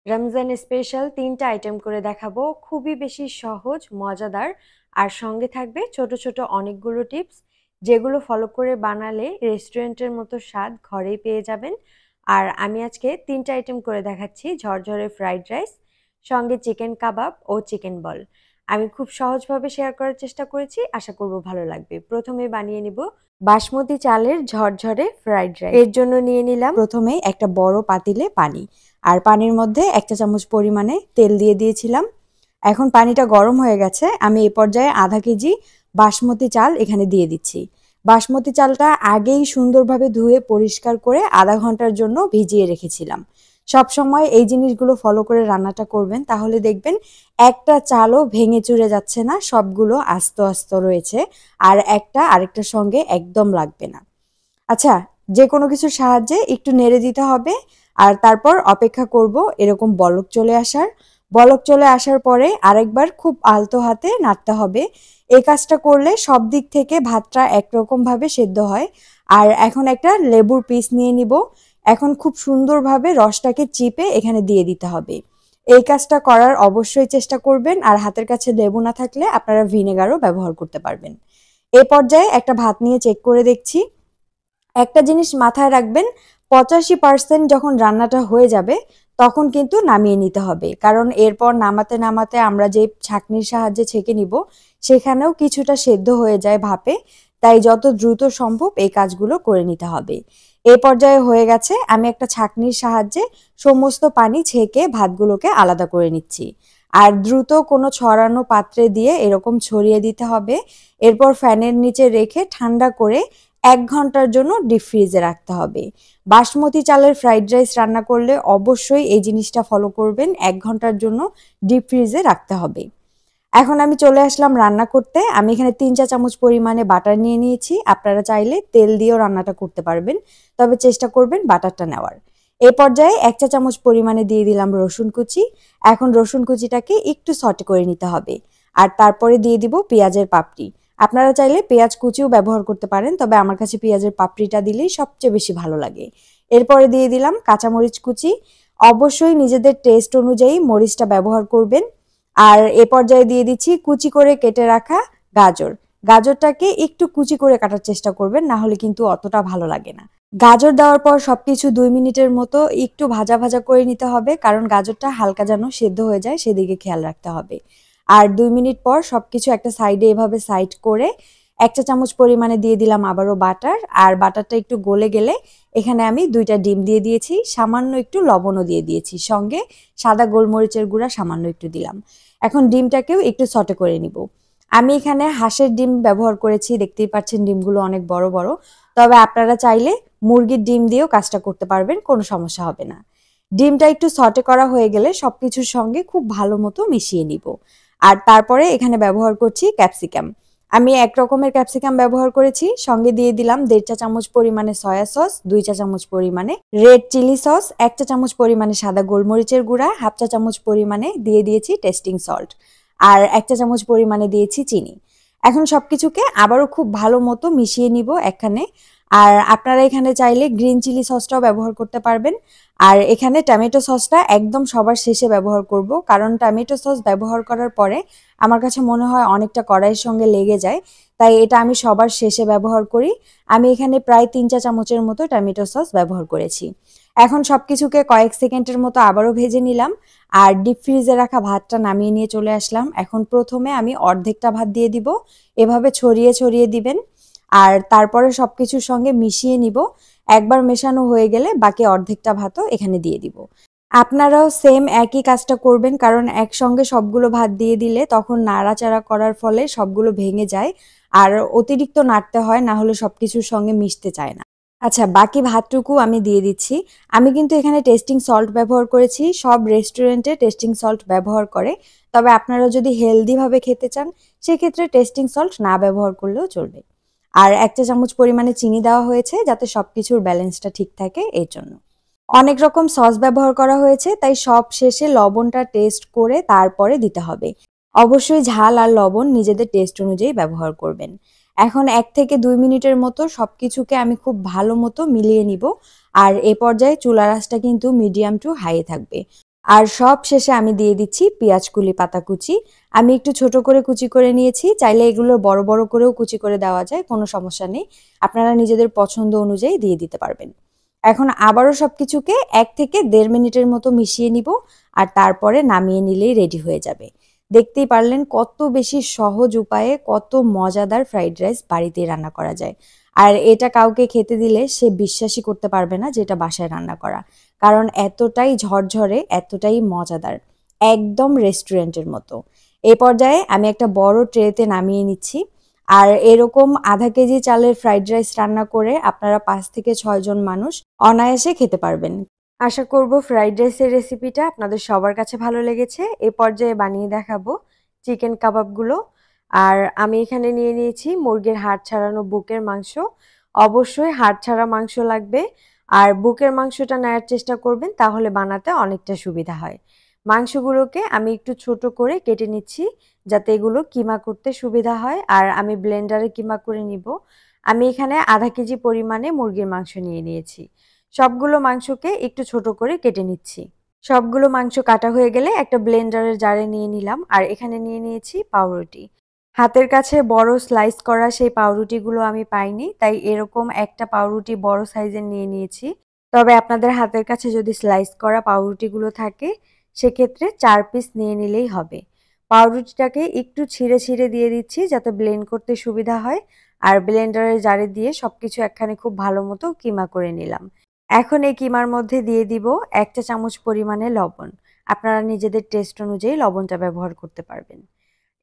Ramzan special ৩টা item করে দেখাবো। খুবই বেশি সহজ, মজাদার আর সঙ্গে থাকবে ছোট, ছোট অনেকগুলো টিপস যেগুলো ফলো করে বানালে রেস্টুরেন্টের মতো স্বাদ ঘরেই পেয়ে যাবেন। আর আমি আজকে ৩টা আইটেম করে দেখাচ্ছি। ঝরঝরে ফ্রাইড রাইস, সঙ্গে চিকেন কাবাব ও চিকেন বল। আমি খুব সহজভাবে শেয়ার করার চেষ্টা করেছি। আশা করব ভালো লাগবে। প্রথমে বানিয়ে নিব বাসমতি চালের ঝরঝরে ফ্রাইড রাইস। এর জন্য নিয়ে নিলাম প্রথমে একটা বড় পাতিলে পানি। আর পানির মধ্যে ১ চা চামচ পরিমাণে তেল দিয়ে দিয়েছিলাম। এখন পানিটা গরম হয়ে গেছে। আমি এই পর্যায়ে আধা কেজি বাসমতি চাল এখানে দিয়ে দিচ্ছি। বাসমতি চালটা আগেই সুন্দরভাবে ধুয়ে পরিষ্কার করে আধা ঘন্টার জন্য ভিজিয়ে রেখেছিলাম। সবসময় এই জিনিসগুলো ফলো করে রান্নাটা করবেন, তাহলে দেখবেন একটা চালও ভেঙে চুরে যাচ্ছে না, সবগুলো আস্ত আস্ত রয়েছে আর একটা আরেকটার সঙ্গে একদম লাগবে না। আচ্ছা, যে কোনো কিছুর সাহায্যে একটু নেড়ে দিতে হবে আর তারপর অপেক্ষা করব এরকম বলক চলে আসার। বলক চলে আসার পরে আরেকবার খুব আলতো হাতে নাড়তে হবে। এই কাজটা করলে সব দিক থেকে ভাতটা একরকমভাবে সেদ্ধ হয়। আর এখন একটা লেবুর পিস নিয়ে নিব। এখন খুব সুন্দরভাবে রসটাকে চিপে এখানে দিয়ে দিতে হবে। এই কাজটা করার অবশ্যই চেষ্টা করবেন আর হাতের কাছে লেবু না থাকলে আপনারা ভিনেগারও ব্যবহার করতে পারবেন। এ পর্যায়ে একটা ভাত নিয়ে চেক করে দেখছি। একটা জিনিস মাথায় রাখবেন, 85% যখন রান্নাটা হয়ে যাবে তখন কিন্তু নামিয়ে নিতে হবে, কারণ এরপর নামাতে নামাতে আমরা যে ছাঁকনির সাহায্যে ছেঁকে নিব সেখানেও কিছুটা সেদ্ধ হয়ে যায় ভাপে। তাই যত দ্রুত সম্ভব এই কাজগুলো করে নিতে হবে। এই পর্যায়ে হয়ে গেছে, আমি একটা ছাঁকনির সাহায্যে সমস্ত পানি ছেঁকে ভাতগুলোকে আলাদা করে নিচ্ছি। আর দ্রুত কোনো ছড়ানো পাত্রে দিয়ে এরকম ছড়িয়ে দিতে হবে। এরপর ফ্যানের নিচে রেখে ঠান্ডা করে ১ ঘন্টার জন্য ডিপ ফ্রিজে রাখতে হবে। বাসমতি চালের ফ্রাইড রাইস রান্না করলে অবশ্যই এই জিনিসটা ফলো করবেন, ১ ঘন্টার জন্য ডিপ ফ্রিজে রাখতে হবে। এখন আমি চলে আসলাম রান্না করতে। আমি এখানে ৩ চা চামচ পরিমাণে বাটার নিয়ে নিয়েছি। আপনারা চাইলে তেল দিয়েও রান্নাটা করতে পারবেন, তবে চেষ্টা করবেন বাটারটা নেওয়ার। এই পর্যায়ে ১ চা চামচ পরিমাণে দিয়ে দিলাম রসুন কুচি। এখন রসুন কুচিটাকে একটু সটে করে নিতে হবে। আর তারপরে দিয়ে দিব পেঁয়াজের পাপড়ি। আপনারা চাইলে পেঁয়াজ কুচিও ব্যবহার করতে পারেন, তবে আমার কাছে পেঁয়াজের পাপড়িটা দিলেই সবচেয়ে বেশি ভালো লাগে। এরপরে দিয়ে দিলাম কাঁচামরিচ কুচি। অবশ্যই নিজেদের টেস্ট অনুযায়ী মরিচটা ব্যবহার করবেন। আর এ পর্যায়ে দিয়ে দিচ্ছি কুচি করে কেটে রাখা গাজর। গাজরটাকে একটু কুচি করে কাটার চেষ্টা করবেন, না হলে কিন্তু অতটা ভালো লাগে না। গাজর দেওয়ার পর সবকিছু ২ মিনিটের মতো একটু ভাজা ভাজা করে নিতে হবে, কারণ গাজরটা হালকা যেন সেদ্ধ হয়ে যায় সেদিকে খেয়াল রাখতে হবে। আর ২ মিনিট পর সবকিছু একটা সাইডে এভাবে সাইড করে ১ চা চামচ পরিমাণে দিয়ে দিলাম আবারও বাটার। আর বাটারটা একটু গলে গেলে এখানে আমি ২টা ডিম দিয়ে দিয়েছি, সামান্য একটু লবণও দিয়ে দিয়েছি, সঙ্গে সাদা গোলমরিচের গুঁড়া সামান্য একটু দিলাম। এখন ডিমটাকেও একটু সটে করে নিব। আমি এখানে হাঁসের ডিম ব্যবহার করেছি, দেখতেই পাচ্ছেন ডিমগুলো অনেক বড় বড়। তবে আপনারা চাইলে মুরগির ডিম দিয়েও কাজটা করতে পারবেন, কোনো সমস্যা হবে না। ডিমটা একটু সটে করা হয়ে গেলে সবকিছুর সঙ্গে খুব ভালো মতো মিশিয়ে নিব। আর তারপরে এখানে ব্যবহার করছি ক্যাপসিকাম। আমি ১ রকমের ক্যাপসিকাম ব্যবহার করেছি, সঙ্গে দিয়ে দিলাম ১.৫ চা চামচ পরিমাণে সয়া সস, ২ চা চামচ পরিমাণে রেড চিলি সস, ১ চা চামচ পরিমাণে সাদা গোলমরিচের গুঁড়া, হাফ চা চামচ পরিমাণে দিয়ে দিয়েছি টেস্টিং সল্ট, আর ১ চা চামচ পরিমাণে দিয়েছি চিনি। এখন সবকিছুকে আবারও খুব ভালো মতো মিশিয়ে নিব এখানে। আর আপনারা এখানে চাইলে গ্রিন চিলি সসটাও ব্যবহার করতে পারবেন। আর এখানে টমেটো সসটা একদম সবার শেষে ব্যবহার করব, কারণ টমেটো সস ব্যবহার করার পরে আমার কাছে মনে হয় অনেকটা কড়াইয়ের সঙ্গে লেগে যায়, তাই এটা আমি সবার শেষে ব্যবহার করি। আমি এখানে প্রায় ৩ চা চামচের মতো টমেটো সস ব্যবহার করেছি। এখন সবকিছুকে কয়েক সেকেন্ডের মতো আবারও ভেজে নিলাম। আর ডিপ ফ্রিজে রাখা ভাতটা নামিয়ে নিয়ে চলে আসলাম। এখন প্রথমে আমি অর্ধেকটা ভাত দিয়ে দিব, এভাবে ছড়িয়ে ছড়িয়ে দিবেন। আর তারপরে সবকিছুর সঙ্গে মিশিয়ে নিব। একবার মেশানো হয়ে গেলে বাকি অর্ধেকটা ভাতও এখানে দিয়ে দিব। আপনারাও সেম একই কাজটা করবেন, কারণ একসঙ্গে সবগুলো ভাত দিয়ে দিলে তখন নাড়াচাড়া করার ফলে সবগুলো ভেঙে যায় আর অতিরিক্ত নাড়তে হয়, না হলে সবকিছুর সঙ্গে মিশতে চায় না। আচ্ছা, বাকি ভাতটুকু আমি দিয়ে দিচ্ছি। আমি কিন্তু এখানে টেস্টিং সল্ট ব্যবহার করেছি। সব রেস্টুরেন্টে টেস্টিং সল্ট ব্যবহার করে, তবে আপনারা যদি হেলদিভাবে খেতে চান সেক্ষেত্রে টেস্টিং সল্ট না ব্যবহার করলেও চলবে। আর ১ চা চামচ পরিমাণে চিনি দেওয়া হয়েছে যাতে সবকিছুর ব্যালেন্সটা ঠিক থাকে, এর জন্য। অনেক রকম সস ব্যবহার করা হয়েছে, তাই সব শেষে লবণটা টেস্ট করে তারপরে দিতে হবে। অবশ্যই ঝাল আর লবণ নিজেদের টেস্ট অনুযায়ী ব্যবহার করবেন। এখন ১ থেকে ২ মিনিটের মতো সবকিছুকে আমি খুব ভালো মতো মিলিয়ে নিব। আর এ পর্যায়ে চুলার আঁচটা কিন্তু মিডিয়াম টু হাই থাকবে। আর সব শেষে আমি দিয়ে দিচ্ছি পেঁয়াজ কুলি পাতা কুচি। আমি একটু ছোট করে কুচি করে নিয়েছি, চাইলে এগুলো বড় বড় করেও কুচি করে দেওয়া যায়, কোনো সমস্যা নেই। আপনারা নিজেদের পছন্দ অনুযায়ী দিয়ে দিতে পারবেন। এখন আবারও সবকিছুকে 1 থেকে 1.5 মিনিটের মতো মিশিয়ে নিব, আর তারপরে নামিয়ে নিলেই রেডি হয়ে যাবে। দেখতেই পারলেন কত বেশি সহজ উপায়ে কত মজাদার ফ্রাইড রাইস বাড়িতেই রান্না করা যায়। আর এটা কাউকে খেতে দিলে সে বিশ্বাসই করতে পারবে না যে এটা বাসায় রান্না করা, কারণ এতটাই ঝরঝরে, এতটাই মজাদার, একদম রেস্টুরেন্টের মতো। এই পর্যায়ে আমি একটা বড় ট্রেতে নামিয়ে নিচ্ছি। আর এরকম আধা কেজি চালের ফ্রাইড রাইস রান্না করে আপনারা 5 থেকে 6 জন মানুষ অনায়াসে খেতে পারবেন। আশা করব ফ্রাইড রাইসের রেসিপিটা আপনাদের সবার কাছে ভালো লেগেছে। এই পর্যায়ে বানিয়ে দেখাবো চিকেন কাবাবগুলো। আর আমি এখানে নিয়ে নিয়েছি মুরগির হাড় ছাড়ানো বুকের মাংস। অবশ্যই হাড় ছাড়া মাংস লাগবে, আর বুকের মাংসটা নেওয়ার চেষ্টা করবেন, তাহলে বানাতে অনেকটা সুবিধা হয়। মাংসগুলোকে আমি একটু ছোট করে কেটে নিচ্ছি যাতে এগুলো কিমা করতে সুবিধা হয়, আর আমি ব্লেন্ডারে কিমা করে নিব। আমি এখানে আধা কেজি পরিমাণে মুরগির মাংস নিয়ে নিয়েছি। সবগুলো মাংসকে একটু ছোট করে কেটে নিচ্ছি। সবগুলো মাংস কাটা হয়ে গেলে একটা ব্লেন্ডারের জারে নিয়ে নিলাম, আর এখানে নিয়ে নিয়েছি পাউরুটি। হাতের কাছে বড় স্লাইস করা সেই পাউরুটিগুলো আমি পাইনি, তাই এরকম একটা পাউরুটি বড় সাইজের নিয়ে নিয়েছি। তবে আপনাদের হাতের কাছে যদি স্লাইস করা পাউরুটিগুলো থাকে, সেক্ষেত্রে 4 পিস নিয়ে নিলেই হবে। পাউরুটিটাকে একটু ছিঁড়ে ছিঁড়ে দিয়ে দিচ্ছি যাতে ব্লেন্ড করতে সুবিধা হয়, আর ব্লেন্ডারের জারে দিয়ে সবকিছু একখানে খুব ভালো মতো কিমা করে নিলাম। এখন এই কিমার মধ্যে দিয়ে দিব 1 চা চামচ পরিমাণে লবণ। আপনারা নিজেদের টেস্ট অনুযায়ী লবণটা ব্যবহার করতে পারবেন।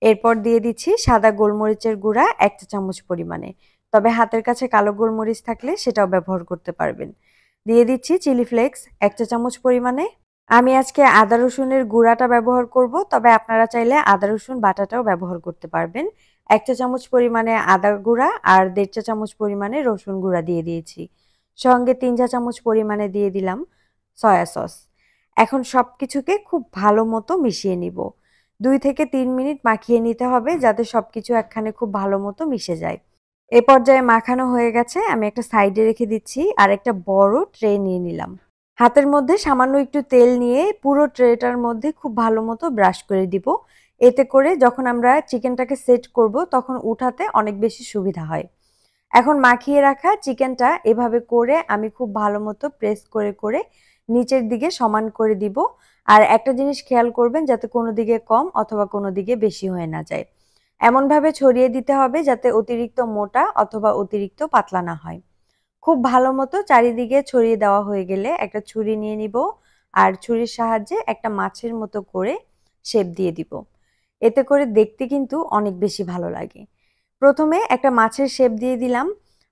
এরপর দিয়ে দিচ্ছি সাদা গোলমরিচের গুঁড়া 1 চা চামচ পরিমাণে। তবে হাতের কাছে কালো গোলমরিচ থাকলে সেটাও ব্যবহার করতে পারবেন। দিয়ে দিচ্ছি চিলি ফ্লেক্স 1 চা চামচ পরিমাণে। আমি আজকে আদা রসুনের গুঁড়াটা ব্যবহার করব, তবে আপনারা চাইলে আদা রসুন বাটাটাও ব্যবহার করতে পারবেন। 1 চা চামচ পরিমাণে আদা গুঁড়া আর 1.5 চা চামচ পরিমাণে রসুন গুঁড়া দিয়ে দিয়েছি। সঙ্গে 3 চা চামচ পরিমাণে দিয়ে দিলাম সয়া সস। এখন সবকিছুকে খুব ভালো মতো মিশিয়ে নিব। 2 থেকে 3 মিনিট মাখিয়ে নিতে হবে যাতে সবকিছু একখানে খুব ভালো মতো মিশে যায়। এ পর্যায়ে মাখানো হয়ে গেছে, আমি একটা সাইডে রেখে দিচ্ছি, আর একটা বড় ট্রে নিয়ে নিলাম। হাতের মধ্যে সামান্য একটু তেল নিয়ে পুরো ট্রেটার মধ্যে খুব ভালো মতো ব্রাশ করে দিব। এতে করে যখন আমরা চিকেনটাকে সেট করব তখন উঠাতে অনেক বেশি সুবিধা হয়। এখন মাখিয়ে রাখা চিকেনটা এভাবে করে আমি খুব ভালো মতো প্রেস করে করে নিচের দিকে সমান করে দিব। আর একটা জিনিস খেয়াল করবেন যাতে কোনো দিকে কম অথবা কোনো দিকে বেশি হয়ে না যায়। এমনভাবে ছড়িয়ে দিতে হবে যাতে অতিরিক্ত মোটা অথবা অতিরিক্ত পাতলা না হয়। খুব ভালো মতো চারিদিকে ছড়িয়ে দেওয়া হয়ে গেলে একটা ছুরি নিয়ে নিব, আর ছুরির সাহায্যে একটা মাছের মতো করে শেপ দিয়ে দিব। এতে করে দেখতে কিন্তু অনেক বেশি ভালো লাগে। প্রথমে একটা মাছের শেপ দিয়ে দিলাম,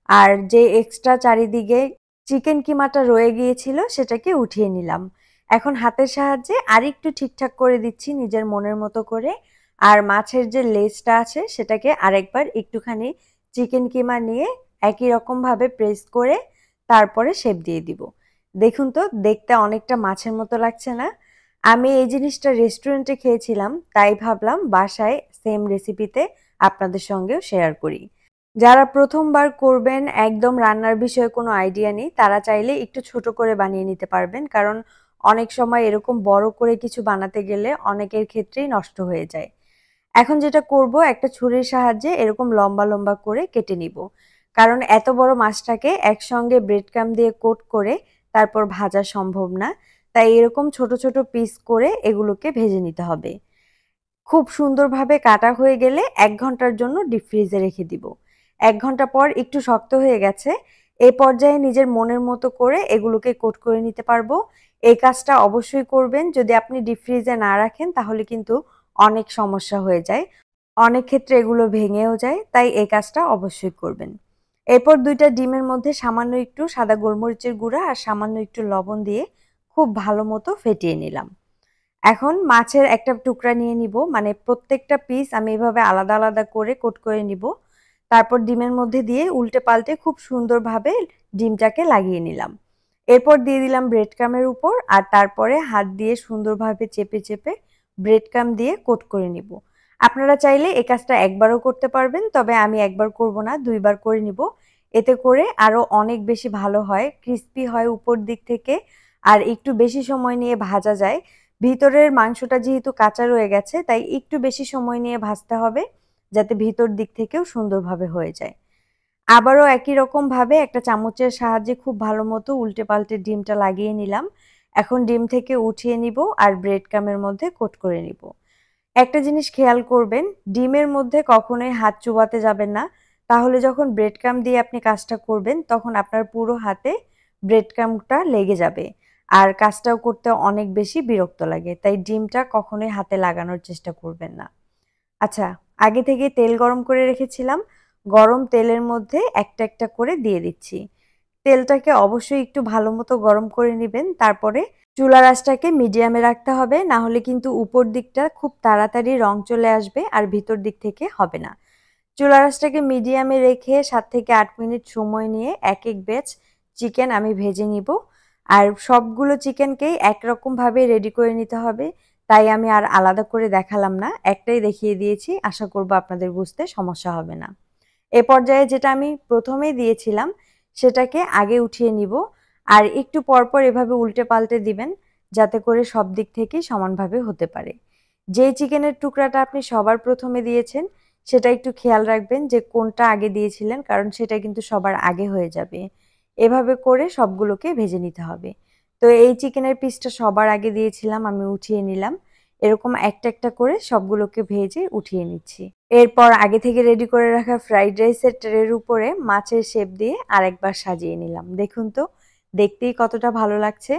আর যে এক্সট্রা চারিদিকে চিকেন কিমাটা রয়ে গিয়েছিল সেটাকে উঠিয়ে নিলাম। এখন হাতের সাহায্যে আরেকটু ঠিকঠাক করে দিচ্ছি নিজের মনের মতো করে, আর মাছের যে লেজটা আছে সেটাকে আরেকবার একটুখানি চিকেন কিমা নিয়ে একই রকম ভাবে প্রেস করে তারপরে শেপ দিয়ে দিব। দেখুন তো, দেখতে অনেকটা মাছের মতো লাগছে না? আমি এই জিনিসটা রেস্টুরেন্টে খেয়েছিলাম, তাই ভাবলাম বাসায় সেম রেসিপিতে আপনাদের সঙ্গেও শেয়ার করি। যারা প্রথমবার করবেন, একদম রান্নার বিষয়ে কোনো আইডিয়া নেই, তারা চাইলে একটু ছোট করে বানিয়ে নিতে পারবেন, কারণ অনেক সময় এরকম বড় করে কিছু বানাতে গেলে অনেকের ক্ষেত্রেই নষ্ট হয়ে যায়। এখন যেটা করব, একটা ছুরির সাহায্যে এরকম লম্বা লম্বা করে কেটে নিব, কারণ এত বড় মাছটাকে একসঙ্গে ব্রেড ক্রাম্ব দিয়ে কোট করে তারপর ভাজা সম্ভব না। তাই এরকম ছোট ছোট পিস করে এগুলোকে ভেজে নিতে হবে। খুব সুন্দরভাবে কাটা হয়ে গেলে 1 ঘন্টার জন্য ডিপ ফ্রিজে রেখে দিব। 1 ঘন্টা পর একটু শক্ত হয়ে গেছে। এই পর্যায়ে নিজের মনের মতো করে এগুলোকে কোট করে নিতে পারবো। এই কাজটা অবশ্যই করবেন। যদি আপনি ডিপ ফ্রিজে না রাখেন তাহলে কিন্তু অনেক সমস্যা হয়ে যায়। অনেক ক্ষেত্রে এগুলো ভেঙেও যায়। তাই এই কাজটা অবশ্যই করবেন। এরপর 2 টা ডিমের মধ্যে সামান্য একটু সাদা গোলমরিচের গুঁড়া আর সামান্য একটু লবণ দিয়ে খুব ভালো মতো ফেটিয়ে নিলাম। এখন মাছের একটা টুকরা নিয়ে নিব, মানে প্রত্যেকটা পিস আমি এভাবে আলাদা আলাদা করে কোট করে নিব। তারপর ডিমের মধ্যে দিয়ে উল্টে পাল্টে খুব সুন্দরভাবে ডিমটাকে লাগিয়ে নিলাম। এরপর দিয়ে দিলাম ব্রেড ক্রামের উপর, আর তারপরে হাত দিয়ে সুন্দরভাবে চেপে চেপে ব্রেড ক্রাম দিয়ে কোট করে নিব। আপনারা চাইলে এই কাজটা একবারও করতে পারবেন, তবে আমি একবার করব না, 2 বার করে নিব। এতে করে আরো অনেক বেশি ভালো হয়, ক্রিস্পি হয় উপর দিক থেকে, আর একটু বেশি সময় নিয়ে ভাজা যায়। ভিতরের মাংসটা যেহেতু কাঁচা রয়ে গেছে তাই একটু বেশি সময় নিয়ে ভাজতে হবে, যাতে ভিতর দিক থেকেও সুন্দরভাবে হয়ে যায়। আবারও একই রকমভাবে একটা চামচের সাহায্যে খুব ভালো মতো উল্টে পাল্টে ডিমটা লাগিয়ে নিলাম। এখন ডিম থেকে উঠিয়ে নিব আর ব্রেড ক্রামের মধ্যে কোট করে নিব। একটা জিনিস খেয়াল করবেন, ডিমের মধ্যে কখনোই হাত চুবাতে যাবেন না। তাহলে যখন ব্রেড ক্রাম্ব দিয়ে আপনি কাজটা করবেন তখন আপনার পুরো হাতে ব্রেড ক্রাম্বটা লেগে যাবে। আর কাজটাও করতে অনেক বেশি বিরক্ত লাগে। তাই ডিমটা কখনোই হাতে লাগানোর চেষ্টা করবেন না। আচ্ছা, আগে থেকে তেল গরম করে রেখেছিলাম। গরম তেলের মধ্যে একটা একটা করে দিয়ে দিচ্ছি। তেলটাকে অবশ্যই একটু ভালো মতো গরম করে নিবেন। তারপরে চুলার আঁচটাকে মিডিয়ামে রাখতে হবে, না হলে কিন্তু উপর দিকটা খুব তাড়াতাড়ি রং চলে আসবে আর ভিতর দিক থেকে হবে না। চুলার আঁচটাকে মিডিয়ামে রেখে 7 থেকে 8 মিনিট সময় নিয়ে এক এক ব্যাচ চিকেন আমি ভেজে নিব। আর সবগুলো চিকেনকেই একরকমভাবে রেডি করে নিতে হবে, তাই আমি আর আলাদা করে দেখালাম না, একটাই দেখিয়ে দিয়েছি। আশা করব আপনাদের বুঝতে সমস্যা হবে না। এ পর্যায়ে যেটা আমি প্রথমেই দিয়েছিলাম সেটাকে আগে উঠিয়ে নিব আর একটু পরপর এভাবে উল্টে পাল্টে দিবেন, যাতে করে সব দিক থেকেই সমানভাবে হতে পারে। যেই চিকেনের টুকরাটা আপনি সবার প্রথমে দিয়েছেন সেটা একটু খেয়াল রাখবেন যে কোনটা আগে দিয়েছিলেন, কারণ সেটা কিন্তু সবার আগে হয়ে যাবে। এভাবে করে সবগুলোকে ভেজে নিতে হবে। তো এই চিকেনের পিসটা সবার আগে দিয়েছিলাম, আমি উঠিয়ে নিলাম। এরকম একটা একটা করে সবগুলোকে ভেজে উঠিয়ে নিচ্ছি। এরপর আগে থেকে রেডি করে রাখা ফ্রাইড রাইসের ট্রের উপরে মাছের শেপ দিয়ে আরেকবার সাজিয়ে নিলাম। দেখুন তো, দেখতেই কতটা ভালো লাগছে।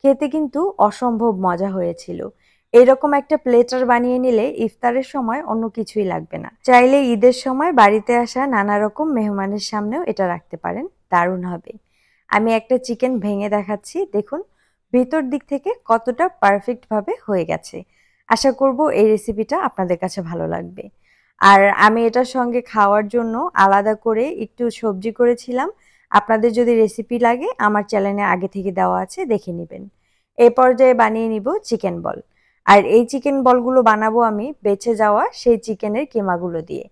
খেতে কিন্তু অসম্ভব মজা হয়েছিল। এরকম একটা প্লেটার বানিয়ে নিলে ইফতারের সময় অন্য কিছুই লাগবে না। চাইলে ঈদের সময় বাড়িতে আসা নানা রকম মেহমানের সামনেও এটা রাখতে পারেন, দারুণ হবে। আমি একটা চিকেন ভেঙে দেখাচ্ছি, দেখুন ভিতর দিক থেকে কতটা পারফেক্ট ভাবে হয়ে গেছে। আশা করব এই রেসিপিটা আপনাদের কাছে ভালো লাগবে। আর আমি এটার সঙ্গে খাওয়ার জন্য আলাদা করে একটু সবজি করেছিলাম। আপনাদের যদি রেসিপি লাগে আমার চ্যানেলে আগে থেকে দেওয়া আছে, দেখে নেবেন। এই পর্যায়ে বানিয়ে নিব চিকেন বল। আর এই চিকেন বলগুলো বানাবো আমি বেঁচে যাওয়া সেই চিকেনের কিমাগুলো দিয়ে।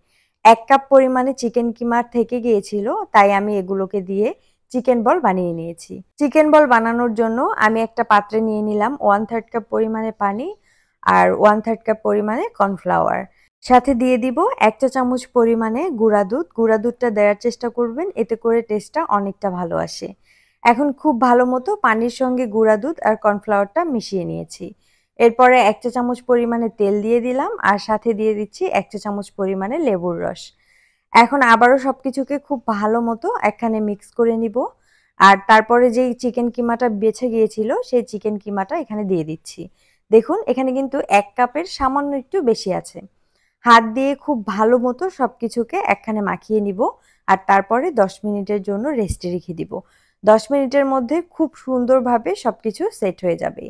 1 কাপ পরিমাণে চিকেন কিমা থেকে গিয়েছিল, তাই আমি এগুলোকে দিয়ে চিকেন বল বানিয়ে নিয়েছি। চিকেন বল বানানোর জন্য আমি একটা পাত্রে নিয়ে নিলাম 1/3 কাপ পরিমাণে পানি আর 1/3 কাপ পরিমাণে কর্নফ্লাওয়ার। সাথে দিয়ে দিব 1 চা চামচ পরিমাণে গুঁড়া দুধ। গুঁড়া দুধটা দেওয়ার চেষ্টা করবেন, এতে করে টেস্টটা অনেকটা ভালো আসে। এখন খুব ভালো মতো পানির সঙ্গে গুঁড়া দুধ আর কর্নফ্লাওয়ারটা মিশিয়ে নিয়েছি। এরপরে 1 চা চামচ পরিমাণে তেল দিয়ে দিলাম আর সাথে দিয়ে দিচ্ছি 1 চা চামচ পরিমাণে লেবুর রস। এখন আবারও সবকিছুকে খুব ভালো মতো একখানে মিক্স করে নিব। আর তারপরে যেই চিকেন কিমাটা বেঁচে গিয়েছিল সেই চিকেন কিমাটা এখানে দিয়ে দিচ্ছি। দেখুন এখানে কিন্তু 1 কাপের সামান্য একটু বেশি আছে। হাত দিয়ে খুব ভালো মতো সবকিছুকে একখানে মাখিয়ে নিব আর তারপরে 10 মিনিটের জন্য রেস্টে রেখে দিব। 10 মিনিটের মধ্যে খুব সুন্দরভাবে সবকিছু সেট হয়ে যাবে।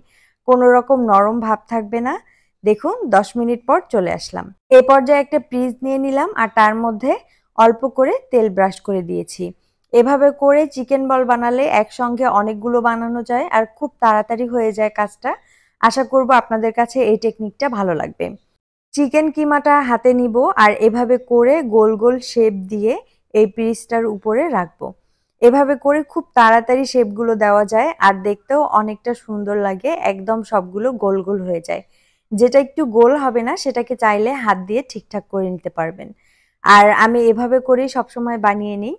কোনো রকম নরম ভাব থাকবে না। দেখুন 10 মিনিট পর চলে আসলাম। এ পর্যায়ে একটা পিস নিয়ে নিলাম আর তার মধ্যে অল্প করে তেল ব্রাশ করে দিয়েছি। এভাবে করে চিকেন বল বানালে একসঙ্গে অনেকগুলো বানানো যায় আর খুব তাড়াতাড়ি হয়ে যায় কাজটা। আশা করব আপনাদের কাছে এই টেকনিকটা ভালো লাগবে। চিকেন কিমাটা হাতে নিব আর এভাবে করে গোল গোল শেপ দিয়ে এই পিসটার উপরে রাখবো। এভাবে করে খুব তাড়াতাড়ি শেপগুলো দেওয়া যায় আর দেখতেও অনেকটা সুন্দর লাগে, একদম সবগুলো গোল গোল হয়ে যায়। যেটা একটু গোল হবে না সেটাকে চাইলে হাত দিয়ে ঠিকঠাক করে নিতে পারবেন। আর আমি এভাবে করেই সবসময় বানিয়ে নিই।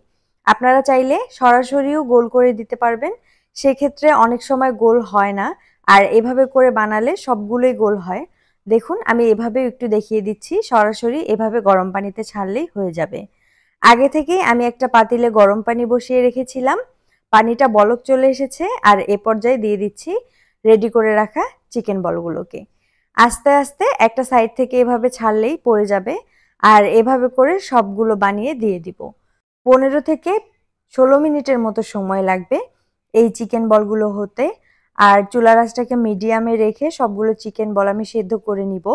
আপনারা চাইলে সরাসরিও গোল করে দিতে পারবেন, সেক্ষেত্রে অনেক সময় গোল হয় না। আর এভাবে করে বানালে সবগুলোই গোল হয়। দেখুন আমি এভাবেও একটু দেখিয়ে দিচ্ছি, সরাসরি এভাবে গরম পানিতে ছাড়লেই হয়ে যাবে। আগে থেকেই আমি একটা পাতিলে গরম পানি বসিয়ে রেখেছিলাম। পানিটা বলক চলে এসেছে আর এ পর্যায়ে দিয়ে দিচ্ছি রেডি করে রাখা চিকেন বলগুলোকে। আস্তে আস্তে একটা সাইড থেকে এভাবে ছাড়লেই পড়ে যাবে। আর এভাবে করে সবগুলো বানিয়ে দিয়ে দিব। 15 থেকে 16 মিনিটের মতো সময় লাগবে এই চিকেন বলগুলো হতে। আর চুলার আঁচটাকে মিডিয়ামে রেখে সবগুলো চিকেন বল আমি সেদ্ধ করে নিব।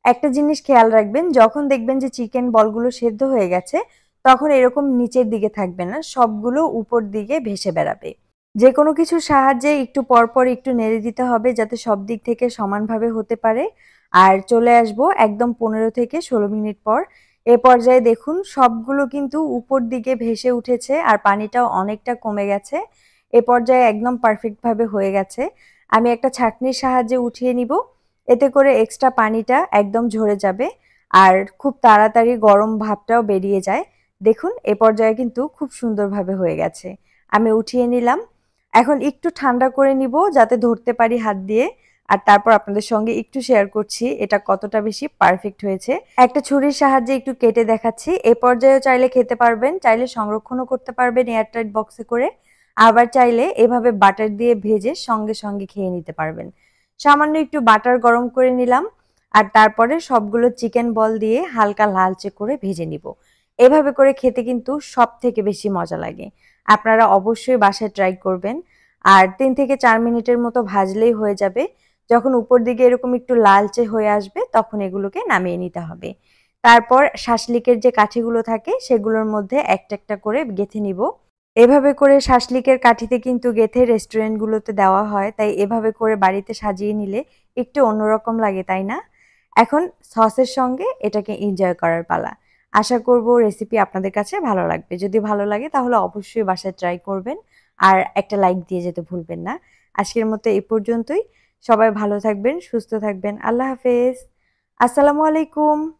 একটা জিনিস খেয়াল রাখবেন, যখন দেখবেন যে চিকেন বলগুলো সেদ্ধ হয়ে গেছে তখন এরকম নিচের দিকে থাকবে না, সবগুলো উপর দিকে ভেসে বেড়াবে। যে কোনো কিছুর সাহায্যে একটু পরপর একটু নেড়ে দিতে হবে যাতে সব দিক থেকে সমানভাবে হতে পারে। আর চলে আসবো একদম 15 থেকে 16 মিনিট পর। এ পর্যায়ে দেখুন সবগুলো কিন্তু উপর দিকে ভেসে উঠেছে আর পানিটাও অনেকটা কমে গেছে। এ পর্যায়ে একদম পারফেক্ট ভাবে হয়ে গেছে। আমি একটা ছাঁকনির সাহায্যে উঠিয়ে নিব। এতে করে এক্সট্রা পানিটা একদম ঝরে যাবে আর খুব তাড়াতাড়ি গরম ভাবটাও বেরিয়ে যায়। দেখুন এ পর্যায়ে কিন্তু খুব সুন্দরভাবে হয়ে গেছে। আমি উঠিয়ে নিলাম। এখন একটু ঠান্ডা করে নিব যাতে ধরতে পারি হাত দিয়ে। আর তারপর আপনাদের সঙ্গে একটু শেয়ার করছি এটা কতটা বেশি পারফেক্ট হয়েছে। একটা ছুরির সাহায্যে একটু কেটে দেখাচ্ছি। এ পর্যায়েও চাইলে খেতে পারবেন, চাইলে সংরক্ষণও করতে পারবেন এয়ারটাইট বক্সে করে। আবার চাইলে এভাবে বাটার দিয়ে ভেজে সঙ্গে সঙ্গে খেয়ে নিতে পারবেন। সামান্য একটু বাটার গরম করে নিলাম আর তারপরে সবগুলো চিকেন বল দিয়ে হালকা লালচে করে ভেজে নিব। এভাবে করে খেতে কিন্তু সবথেকে বেশি মজা লাগে। আপনারা অবশ্যই বাসায় ট্রাই করবেন। আর ৩ থেকে ৪ মিনিটের মতো ভাজলেই হয়ে যাবে। যখন উপর দিকে এরকম একটু লালচে হয়ে আসবে তখন এগুলোকে নামিয়ে নিতে হবে। তারপর শাসলিকের যে কাঠিগুলো থাকে সেগুলোর মধ্যে একটা একটা করে গেঁথে নিব। এভাবে করে শাসলিকের কাঠিতে কিন্তু গেঁথে রেস্টুরেন্টগুলোতে দেওয়া হয়, তাই এভাবে করে বাড়িতে সাজিয়ে নিলে একটু অন্যরকম লাগে, তাই না? এখন সসের সঙ্গে এটাকে এনজয় করার পালা। আশা করব রেসিপি আপনাদের কাছে ভালো লাগবে। যদি ভালো লাগে তাহলে অবশ্যই বাসায় ট্রাই করবেন আর একটা লাইক দিয়ে যেতে ভুলবেন না। আজকের মতো এই পর্যন্তই। সবাই ভালো থাকবেন, সুস্থ থাকবেন। আল্লাহ হাফেজ। আসসালামু আলাইকুম।